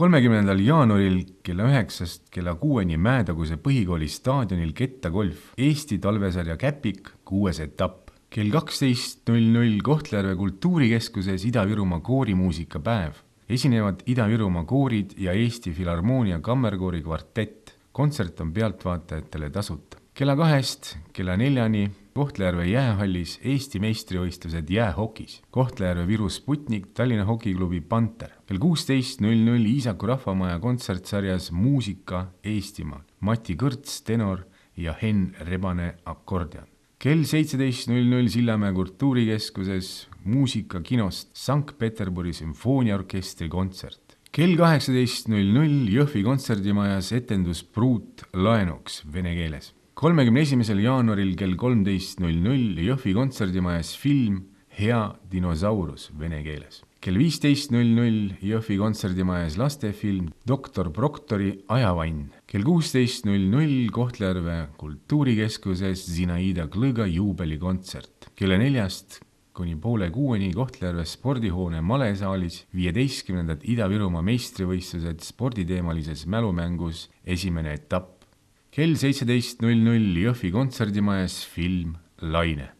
30. jaanuaril kella 9 kella 6 Mäetaguse põhikooli staadionil kettagolf, Eesti talvesarja Käpik 6. etapp. Kell 12.00 Kohtla-Järve kultuurikeskuses Ida-Virumaa koorimuusikapäev. Esinevad Ida-Virumaa koorid ja Eesti Filharmoonia kammerkoori kvartett. Kontsert on pealtvaatajatele tasuta. Kella 2 kella 4 Kohtla-Järve jäähallis Eesti meistrivõistlused jäähokis. Kohtla-Järve Viru Sputnik, Tallinna hokiklubi Panter. Kell 16.00 Iisaku rahvamaja kontsertsarjas Muusika Eestimaal. Mati Kõrts, tenor ja Henn Rebane akordion. Kell 17.00 Sillamäe kultuurikeskuses muusikakinost Sankt-Peterburi sümfooniaorkestri kontsert. Kell 18.00 Jõhvi kontserdimajas etendus Pruut laenuks vene keeles. 31. jaanuaril kell 13.00 Jõhvi kontserdimajas film Hea dinosaurus vene keeles. Kell 15.00 Jõhvi kontserdimajas lastefilm Doktor Proktori ajavann. Kell 16.00 Kohtla-Järve kultuurikeskuses Zinaida Glõga juubelikontsert. Kella 4 kuni poole 6 Kohtla-Järve spordihoone malesaalis 15. Ida-Virumaa meistrivõistlused sporditeemalises mälumängus esimene etapp. Kell 17.00 Jõhvi kontserdimajas film Laine.